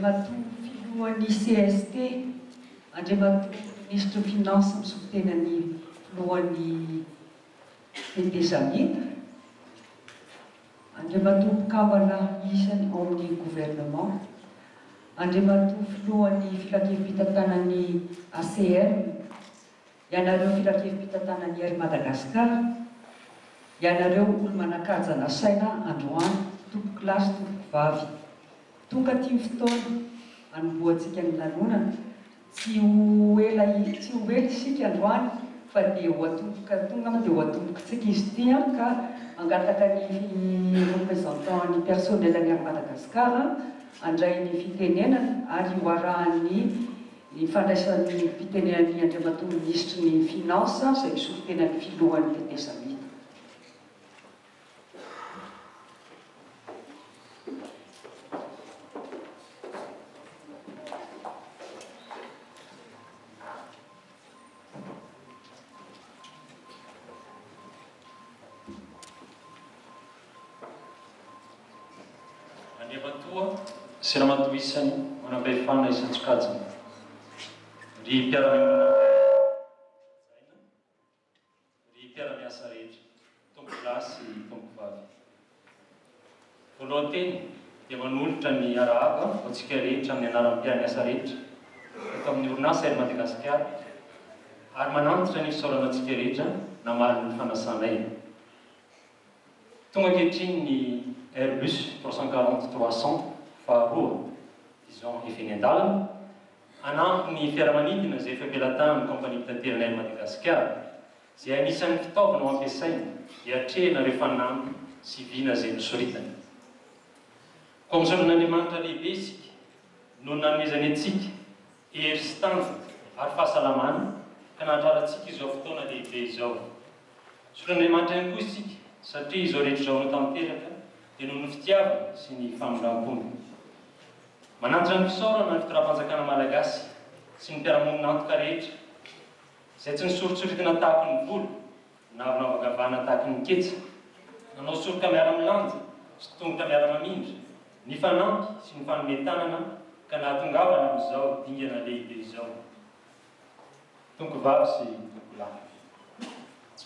Andriamatoa filohan'ny CST, Andriamatoa ministre finance misofotenan'ny filohan'ny TT Zamita, Andriamatoa mpikambana isany ao amin'ny gouvernement, Andriamatoa filohan'ny filakevim-pitantanan'ny ACR, ianareo filakevim-pitantanan'ny Air Madagasikara, ianareo olo manakajana saina androany, tompo kilasy, tompo vavy. Tonga ty fotoana anomboantsika ny lanonana, tsy ho ela isika androany fa dia ho atomboka tonga dia ho atombokitsika izy ity ka mangataka ny représentant ny personnel any Madagasikara handray ny fitenenana ary hoarahan'ny fandraisan'ny fitenenan'ny Andriamatoa ministre ny finance izay misofotenan'ny filohan'ny TT Zamita. Siramatoa isany manam-pahefana isan-tsokajiny ry mpiara-mimonina ry mpiara-miasa rehetra, tompo kilasy, tompo vavy. Voalohany-teny dia manolotra ny arahaba ho antsika rehetra amin'ny anaran'ny mpiara-miasa rehetra eto amin'ny orinasa Air Madagasikara ary manantitra ny fisaorana antsika rehetra namaly ny fanasanay. Tonga ankehitriny ny Airbus 340-300 faharoa izao efa eny an-dalana anampy ny fiaramanidina izay efa ampelantanany kompania fitaterana Air Madagasikara izay anisan'ny fitaovana ho ampiasaina hiatrehana rehefa nampy sy vina izay nosoritany. Koa amin'izao lehibe isika no nanomezany antsika hery sy tanjona ary fahasalamana ka nahatrarantsika izao fotoana lehibe izao. Soran'Andriamanitra ihany koa isika satria izao rehetra izao no tanteraka dia noho ny fitiavana sy ny famonram-pony. Manandrana ny fisaorana ny fitondram-panjakana malagasy sy ny mpiara-monina antoka rehetra izay tsy nisoritsoritana tahaka ny volo na avy navagavana tahaka ny ketsa, nanao soroka miara-milanja sy tongotra miara-mamindra, ny fanampy sy ny fanometanana ka nahatongavana amin'izao dingana lehibe izao. Tompo vavy sy tompo lahy.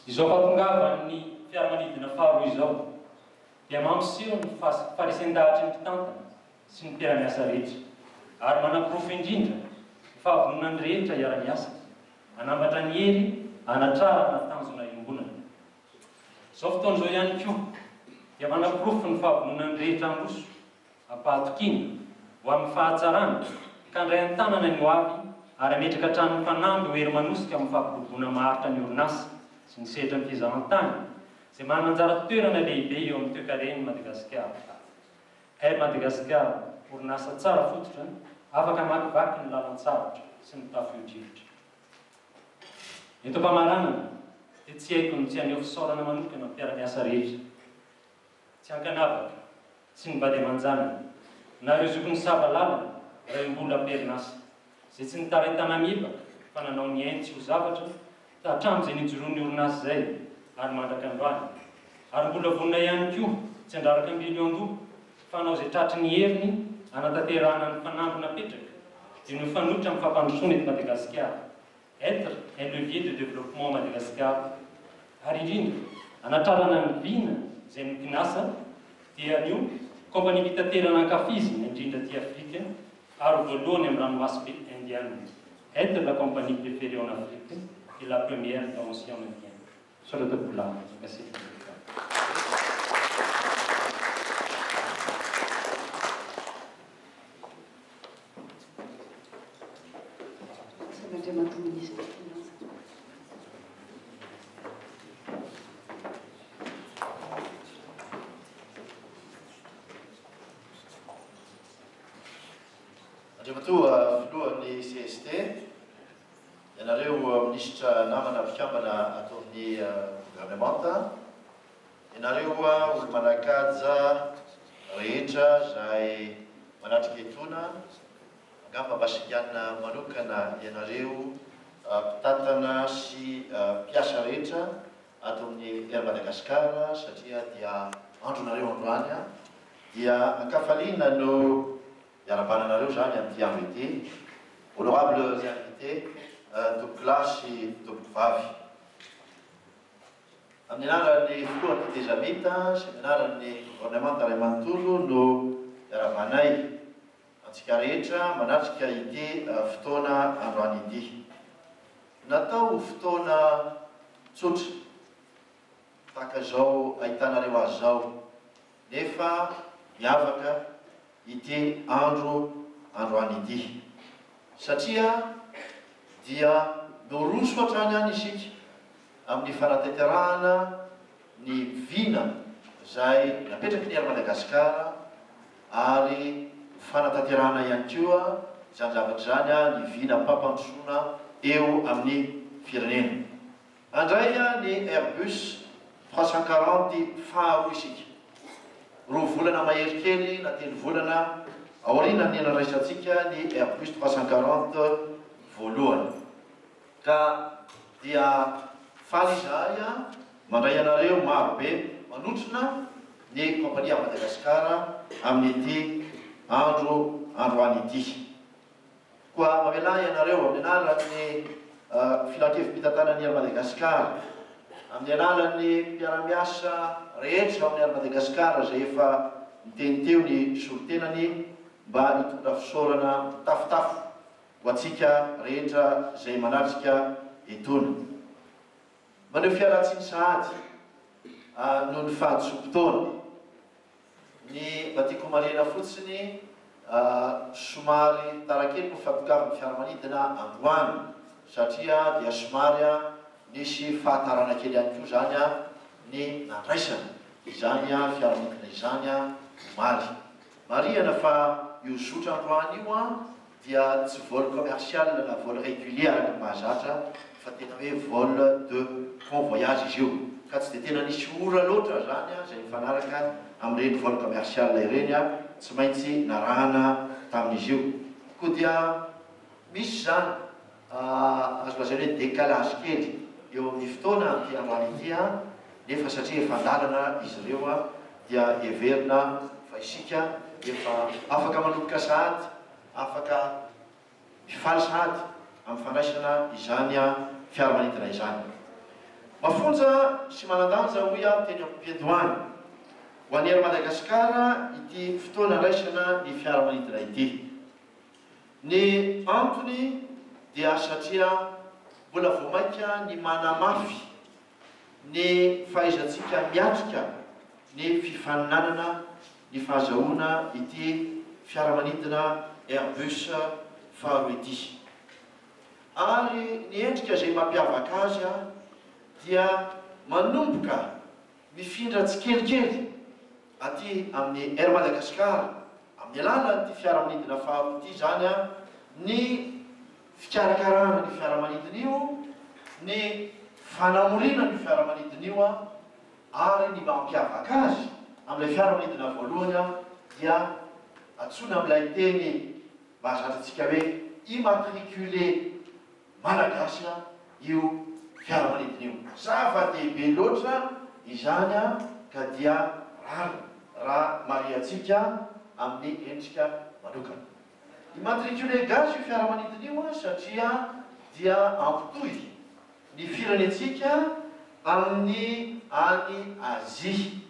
Izao fahatongavan'ny fiaramanidina faharoa izao dia mampiseho ny faharesen-dahatra ny mpitantana sy ny mpiara-miasa rehetra ary manaporofo indrindra ny fahavononan'ny rehetra hiara-miasa hanambatra ny hery hanatrarana tanjona iombonana. Izao fotoana izao ihany koa dia manaporofo ny fahavononan'ny rehetra androso ampahatokiana ho amin'ny fahatsarana ka handray an-tanana ny ho avy ary ametraka hatramin'ny mpanamby ho hery manosika amin'ny fampiboriboana maharitra ny orinasa sy ny sehatra ny fizahan-tany izay manana anjara toerana lehibe eo amin'ny toe-karen'i Madagasikara. Air Madagasikara orinasa tsara fototra afaka makivaky ny lalan-tsavotra sy ny tafio-drivotra. Eto mpamaranana dia tsy haiko ny tsy haneho fisaorana manokana mpiara-miasa rehetra, tsy hankanavaka sy ny bady aman-janana nareo zokony sava lalana ray mbola am-perinasa izay tsy nitaretana miebaka fa nanao ny aintsy ho zavatra hatramin'izay nijoroan'ny orinasa izay ary mandraka androany ary mbola vonona ihany koa tsy andraraka million-doha fanao izay tratry ny heriny hanatanterahana ny fanamby napetraka dia no fanotra amin'ny fampandrosoana eto Madagasikara, être un levier de développement Madagasikara ary indrindra hanatrarana ny vina izay nopinasa dia anio kompania fitaterana ankafizina indrindra ty Afrika ary voalohany amin'ny ranomasimbe indiana, être la compagnie préférée en Afrique et la première dans l'océan Indien. Sur le top là, merci. Andriamatoa filohan'ny CST, ianareo minisitra namana mpikambana ataon'ny gouvernementa, ianareo olo manakaja rehetra izay manatrika etona, angamba mbasinganina manokana ianareo mpitantana sy mpiasa rehetra ato amin'ny Air Madagasikara satria dia andronareo androany dia ankafaliana no iarabananareo zany amin'ity andro ity. Honorables invités, tompoko lahy sy tompoko vavy. Amin'ny anaran'ny filohan'ny tezamita sy amin'ny anaran'ny gouvernement Ray Manontolo no iarabanay antsika rehetra manatrika ity fotoana androany ity. Natao fotoana tsotra tahaka zao ahitanareo azy zao, nefa miavaka ity androany ity satria dia noroso hatrany any isika amin'ny fanatanterahana ny vina zay napetraky ny ary Madagasikara ary fanatanterahana ihany koa zany zavatra zany ny vina mpampandrosoana eo amin'ny firenena. Andray ny Airbus 340 faharoa isika, roa volana mahery kely na telo volana aoriana ny nandraisantsika ny Airbus 340 voalohany. Ka dia faly izahay mandray anareo marobe manotrona ny kompania Madagasikara amin'ity androany ity. Koa mamelay ianareo amin'ny alalan'ny filan-kevim-pitantanan'ny ary Madagasikara, amin'ny alalan'ny mpiara-miasa rehetra amin'ny ary Madagasikara zay efa miteny teo ny solotenany mba hitondra fisaorana tafotafo ho antsika rehetra zay manatrika etony. Maneho fialatsiny sahady noho ny fahadisom-potoana, ny matiako marena fotsiny somary tarakely no fampigavin'ny fiaramanidina androany satria dia somary nisy fahatarana kely ihany koa zany ny nandraisana izany fiaramanidina izany omaly. Marihana fa io zotra androany io dia tsy vol commercial na vol régulier araka ny mahazatra, fa tena hoe vol de convoyage izy io, ka tsy dia tena nisy ora loatra zany zay mifanaraka amin'ireny vol commercial ireny tsy maintsy narahana tamin'izy io. Koa dia misy zany azo lazaina hoe décalage kely eo amin'ny fotoana amin'ity androany ity, nefa satria efa andalana izy ireo dia heverina fa isika efa afaka manomboka sahady, afaka mifaly sahady amin'ny fandraisana izany fiaramanidina izany. Mafonja sy manandanja hoy teny am-piandohany ho an'ny ary Madagasikara ity fotoana andraisana ny fiaramanidina ity. Ny antony dia satria mbola vao mainka ny manamafy ny fahaizantsika miatrika ny fifaninanana ny fahazahoana ity fiaramanidina Airbus faharoa ity. Ary ny endrika zay mampiavaka azy dia manomboka mifindra tsikelikely aty amin'ny air Madagasikara amin'ny alalan'ity fiaramanidina faharoa ity zany ny fikarakarana ny fiaramanidina io, ny fanamorina ny fiaramanidina io ary ny mampiavaka azy amin'ilay fiaramanidina voalohany dia atsona amin'ilay teny mahazatrantsika hoe immatriculé malagasy io fiaramanidina io. Zava-dehibe loatra izany ka dia rarina raha mariatsika amin'ny endrika manokana. Immatriculé gasy io fiaramanidina io satria dia ampitohy ny firenentsika amin'ny any Azia.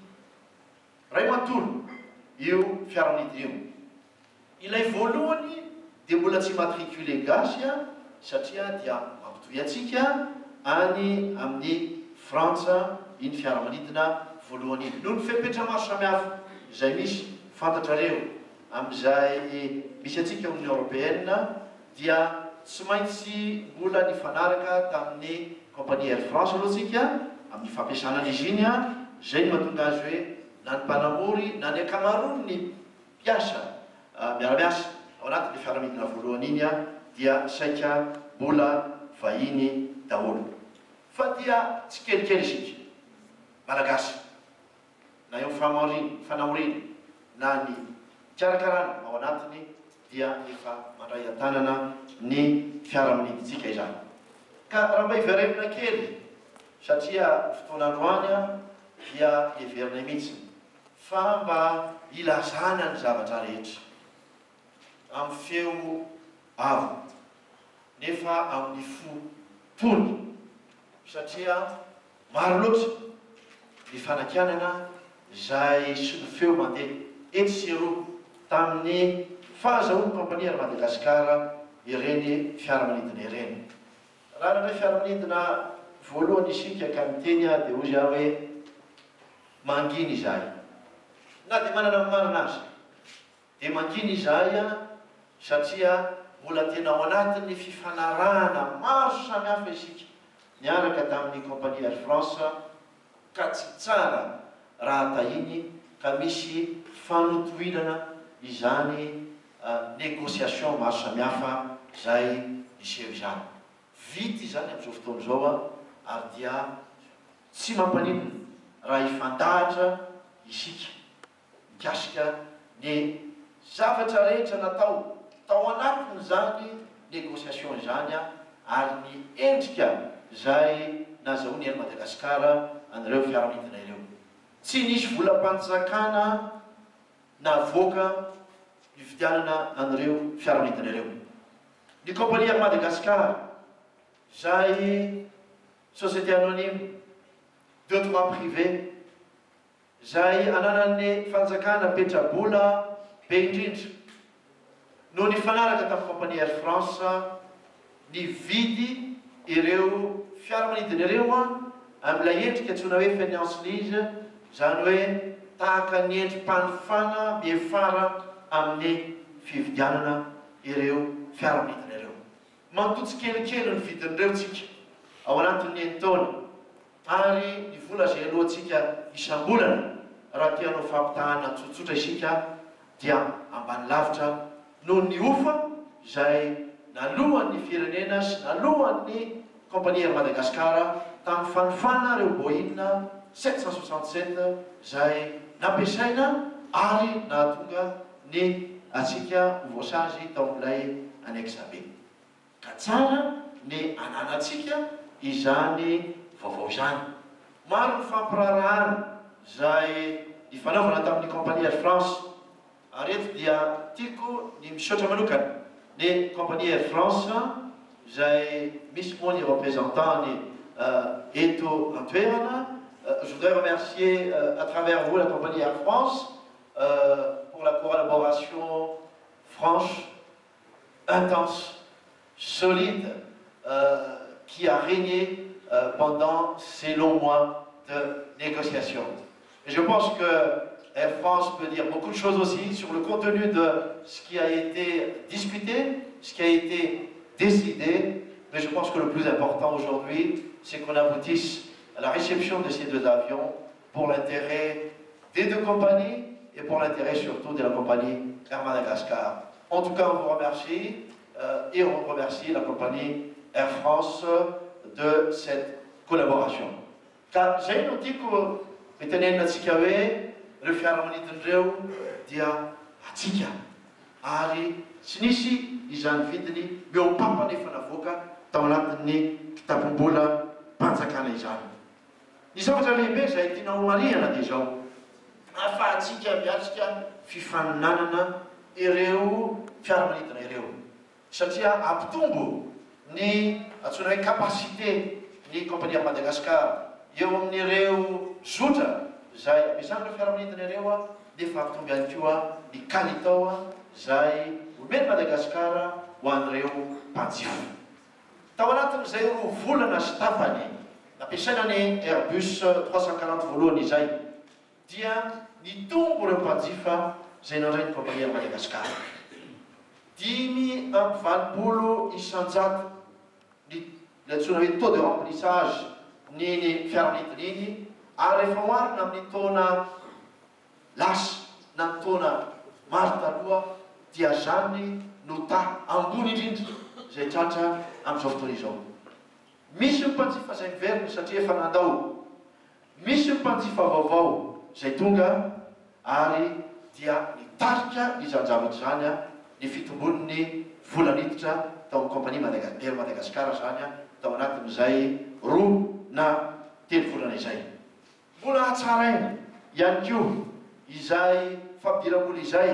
Ray Manontolo io fiaramanidina io. Ilay voalohany dia mbola tsy immatriculé gasy satria dia mampitohy atsika any amin'ny Frantsa iny fiaramanidina voalohany iny. Noho ny fepetra maro samihafa izay misy fantatrareo amin'izay misy atsika Union Européenne dia tsy maintsy mbola nifanaraka tamin'ny compagnie Air France aloha tsika amin'ny fampiasana an'izy iny zay ny mahatonga azy hoe na ny mpanamory na ny ankamaroany ny mpiasa miara-miasa ao anatin'ny fiaramanidina voalohany iny dia saika mbola vahiny daholo. Fa dia tsy kelikely isika malagasy na eo fanamorina na ny karakarana ao anatiny dia efa mandray an-tanana ny fiaramanidintsika izany. Ka raha mba hiverevina kely satria fotoan'androany dia heverina mihitsy fa mba ilazana ny zavatra rehetra. amin'ny feo avo nefa amin'ny fotony satria maro loatra ny fanakanana izay sy ny feo mandeha etsy sy eroa tamin'ny fahazahoany kompania Air Madagasikara ireny fiaramanidina ireny. Raha nandray fiaramanidina voalohany isika ka miteny dia hoy izaho hoe manginy izahay. Na dia manana marina azy dia manginy izahay satria mbola tena ao anatin'ny fifanarahana maro samihafa isika niaraka tamin'ny kompania Air France ka tsy tsara raha tahiny ka misy fanotohinana izany négociation maro samihafa izay niseho izany. Vity izany amin'izao fotoana izao ary dia tsy mampaninona raha ifandahatra isika mikasika ny zavatra rehetra natao tao anatin'izany négociation izany ary ny endrika izay nazahoany Air Madagasikara an'ireo fiaramanidina ireo. Tsy nisy volam-panjakana navoaka ny fidianana an'ireo fiaramanidina ireo. Ny kompania Air Madagasikara izay société anonyme 2-3 privé izay ananan'ny fanjakana petrabola be indrindra no nifanaraka tamin'ny kompania Air France nividy ireo fiaramanidina ireo amin'ilay endrika antsoina hoe finance lease, izany hoe tahaka ny endrim-panofana miefara amin'ny fividianana ireo fiaramanidina ireo. Mantotsy kelikely ny vidin'ireo tsika ao anatin'ny taona ary ny vola izay alohantsika isam-bolana raha tianao fampitahana tsotsotra isika dia ambany lavitra noho ny ofa izay nalohan'ny firenena sy nalohan'ny kompania Air Madagasikara tamin'ny fanofana ireo Boeing 767 izay nampiasaina ary nahatonga ny atsika voasazy tao amin'ilay annexe B. Ka tsara ny ananatsika izany vaovao izany. Maro ny fampirarahana izay ifanaovana tamin'ny kompania Air France. Ary eto dia tiako ny misaotra manokana ny kompania Air France izay misy moa ny représentants eto an-toerana. Je voudrais remercier à travers vous la compagnie Air France pour la collaboration franche, intense, solide qui a régné pendant ces longs mois de négociations. Et je pense que Air France peut dire beaucoup de choses aussi sur le contenu de ce qui a été discuté, ce qui a été décidé, mais je pense que le plus important aujourd'hui, c'est qu'on aboutisse à la réception de ces deux avions pour l'intérêt des deux compagnies et pour l'intérêt surtout de la compagnie Air Madagascar. En tout cas, on vous remercie et on remercie la compagnie Air France de cette collaboration. Car j'ai noté que le fiaramanidin'ireo dia atsika ary tsy nisy izany vidiny meompapa nefa navoaka tao anatin'ny kitapom-bola mpanjakana izany. Ny zavatra lehibe izay tiana homarihana dia izao ahafahantsika miatrika fifaninanana ireo fiaramanidina ireo satria ampitombo ny antsoina hoe kapasité ny kompania Madagasikara eo amin'ireo zotra izay ampiasan'ireo fiaramanidina ireo nefa ampitombo ihany koa ny kalitao izay omeny Madagasikara ho an'ireo mpanjifa. Tao anatin'izay roa volana sy tapany nampiasaina ny Airbus 340 voalohany izay dia nitombo ireo mpanjifa izay nandray ny kompania Madagasikara 5,20 isan-jato ny antsoina hoe taux de remplissage ny fiaramanidina iny ary rehefa oharina amin'ny taona lasa na ny taona maro taloha dia zany no ta ambony indrindra izay tratra amin'izao fotoana izao. Misy ny mpanjifa izay miverina satria efa nandao, misy ny mpanjifa vaovao izay tonga ary dia nitarika izany zavatra izany ny fitombon'ny vola niditra tao amin'ny kompania Air Madagasikara izany tao anatin'izay 2 na 3 volana izay. Mbola hatsaraina ihany koa izay fampidiram-bola izay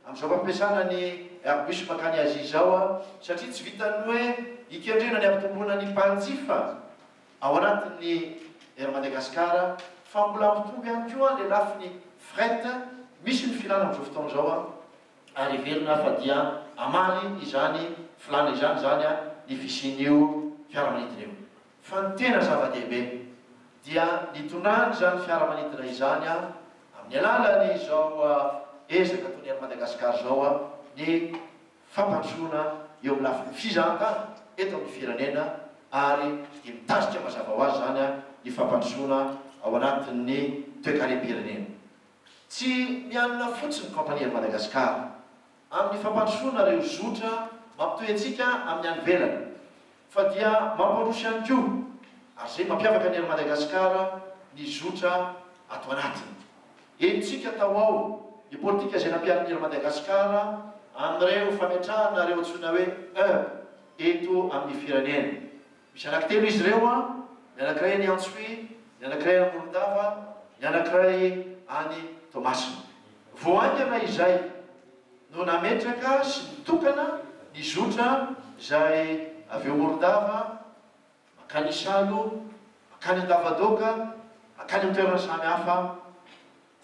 amin'izao fampiasana ny Airbus makany Azia zao satria tsy vitany hoe ikendrena ny ampitomboana ny mpanjifa ao anatin'ny ery Madagasikara fa mbola ampitombo ihany koa le lafiny fret misy ny filana amin'izao fotoana zao ary verina fa dia amaly izany filana izany zany ny fisian'io fiaramanidina io. Fa ny tena zava-dehibe dia nitonany zany fiaramanidina izany amin'ny alalany zao ezaka toy ny ery Madagasikara zao ny fampandrosoana eo amin'ny lafiny fizahantany eto amin'ny firenena ary dia mitazika mazava ho azy zany ny fampandrosoana ao anatin'ny toe-karem-pirenena. Tsy mianona fotsiny kompania ery Madagasikara amin'ny fampandrosoana ireo zotra mampitohy antsika amin'ny any velany fa dia mampandroso ihany koa ary zay mampiavaka ny ery Madagasikara ny zotra ato anatiny. Entsika tao ao ny politika izay nampian'ny ery Madagasikara amin'ireo fametrahana ireo antsoina hoe eto amin'ny firenena. Misy anankitelo izy ireo ny anankiray ny Antsy, ny anankiray any Morondava, ny anankiray any Toamasina. Voaingana izay no nametraka sy nitokana ny zotra izay avy eo Morondava makany Isalo, makany Andavadoka, makany amin'ny toerana samy hafa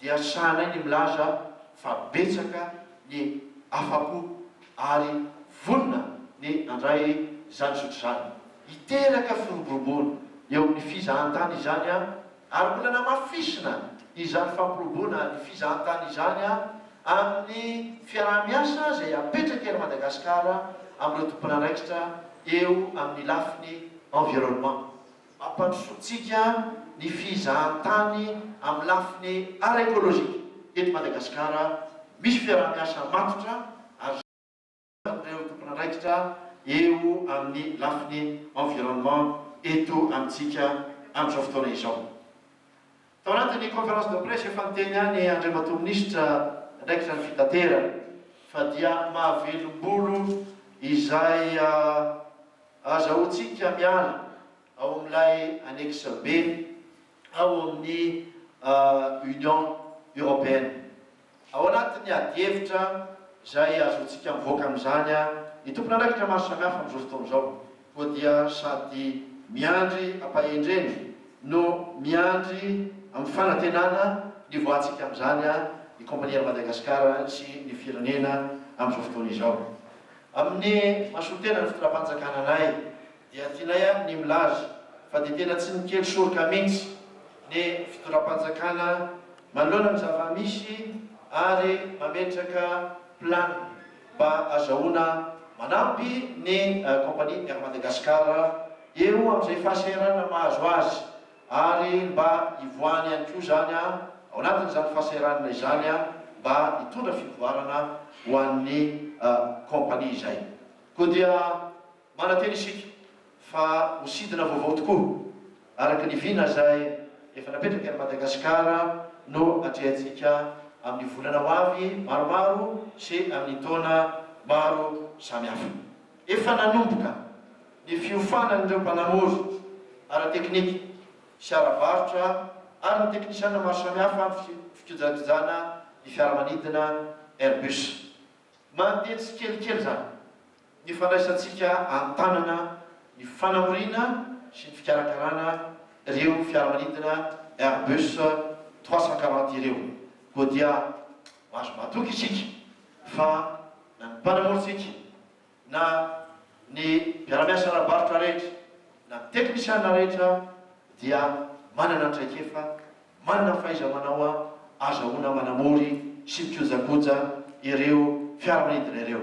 dia sahanay ny milaza fa betsaka ny afa-po ary vonona ny andray zany zotra zany. Hiteraka firoboroboana eo amin'ny fizahantany izany ary mbola namafisina izany fampirobona ny fizahantany izany amin'ny fiaraha-miasa izay apetraka ery Madagasikara amin'ireo tompon'andraikitra eo amin'ny lafiny environnement. Mampandrosoantsika ny fizahantany amin'ny lafiny ara-ekôlôzika eto Madagasikara misy fiaraha-miasa matotra ary ireo tompon'andraikitra eo amin'ny lafiny environnement eto amintsika amin'izao fotoana izao. Tao anatin'ny conférence de presse efa niteny any Andriamatoa Minisitra andraikitra ny fitaterana fa dia mahavelombolo izay azahoantsika miala ao amin'ilay annexe B ao amin'ny Union Européenne. Ao anatin'ny adi-hevitra izay azahoantsika mivoaka amin'izany ny tompon'andraikitra maro samihafa amin'izao fotoana izao koa dia sady miandry ampahendreny no miandry amin'ny fanantenana ny voantsika amin'izany ny kompania Madagasikara sy ny firenena amin'izao fotoana izao. Amin'ny masolotena ny fitondram-panjakananay dia tianay ny milaza fa dia tena tsy nikely soroka mihitsy ny fitondram-panjakana manoloana ny zava-misy ary mametraka plan mba azahoana manampy ny kompania ery Madagasikara eo amin'izay fahasahiranana mahazo azy ary mba hivoahany ihany koa zany ao anatin'izany fahasahiranana izany mba hitondra fivoarana ho an'ny kompania izay. Koa dia manantena isika fa hosidina vaovao tokoa araka ny vina izay efa napetraka ery Madagasikara no atrehantsika amin'ny volana ho avy maromaro sy amin'ny taona maro samihafa. Efa nanomboka ny fiofanan'ireo mpanamory ara-teknika sy ara-barotra ary ny teknisiana maro samihafa fikojakojana ny fiaramanidina Airbus. Mandeha tsy kelikely zany ny fandraisantsika an-tanana ny fanamorina sy ny fikarakarana ireo fiaramanidina Airbus 340 ireo. Koa dia mahazo matoky isika fa na ny mpanamorintsika na ny mpiara-miasa ara-barotra rehetra na ny teknisiana rehetra dia manana traikefa, manana fahaiza-manao azahoana manamory sy mikojakoja ireo fiaramanidina ireo.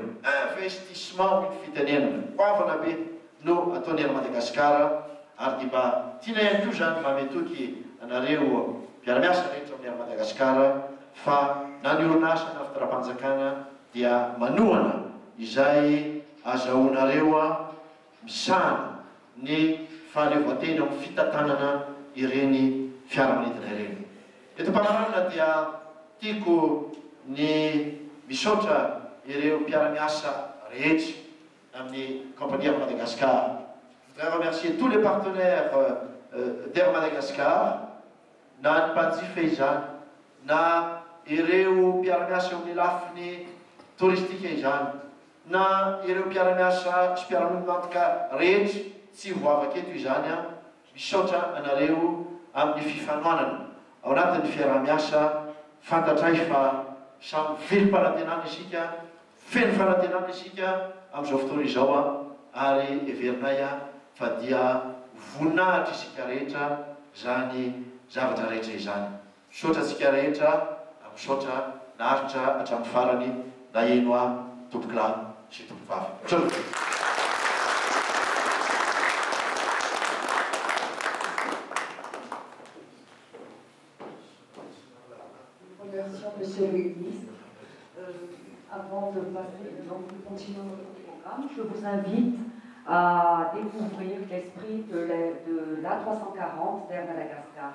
Investissement ny fitenenana hoavana be no ataony ery Madagasikara ary dia mba tiana ihany koa zany mametoky anareo mpiara-miasa rehetra amin'ny ery Madagasikara fa na ny orinasa na fitondram-panjakana dia manohana izay azahoanareo misahana ny fahaleovan-tena amin'ny fitantanana ireny fiaramanidina ireny. Eto Mpamanarana dia tiako ny misaotra ireo mpiara-miasa rehetra amin'ny compagnie de Madagascar. Je voudrais remercier tous les partenaires d'Air Madagascar, na ny mpanjifa izany, na ireo mpiara-miasa amin'ny lafiny touristique izany, na ireo mpiara-miasa sy mpiara-monina rehetra tsy voavaka eto izany a misaotra anareo amin'ny fifanoanana ao anatin'ny fiara-miasa fantatray fa samy velom-panantenana isika feno fanantenana isika amin'izao fotoana izao a ary everinay a fa dia voninahitra isika rehetra zany zavatra rehetra izany misaotra tsika rehetra misaotra naharitra hatramin'ny farany na eno a tompokilay sy tompovavy misaotra. Monsieur le ministre, avant de passer, donc de continuer notre programme, je vous invite à découvrir l'esprit de l'A340 d'Air Madagascar.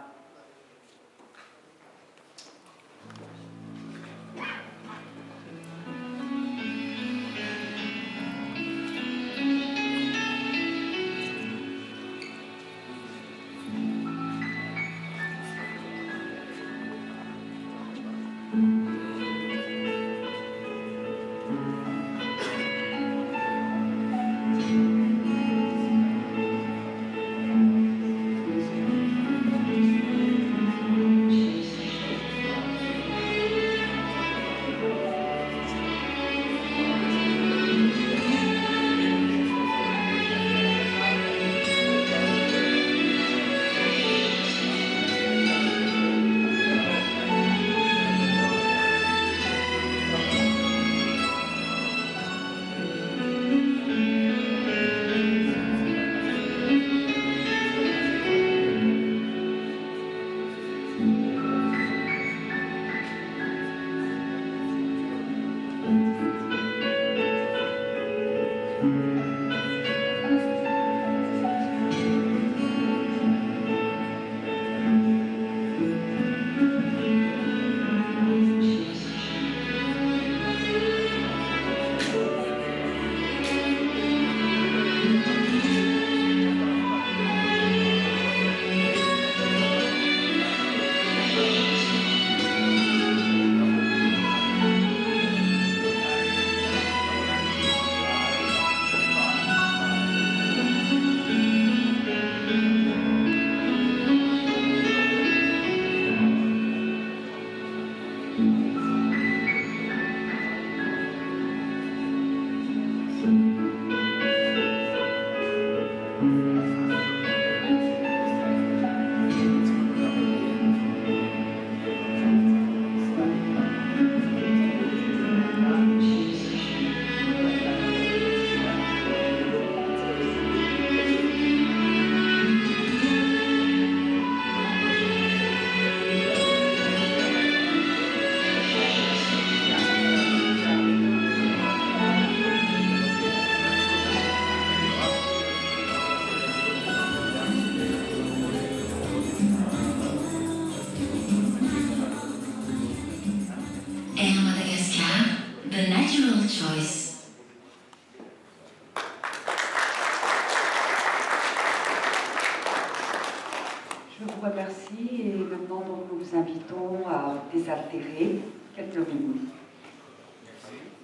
Désaltérer quelques minutes.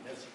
Merci.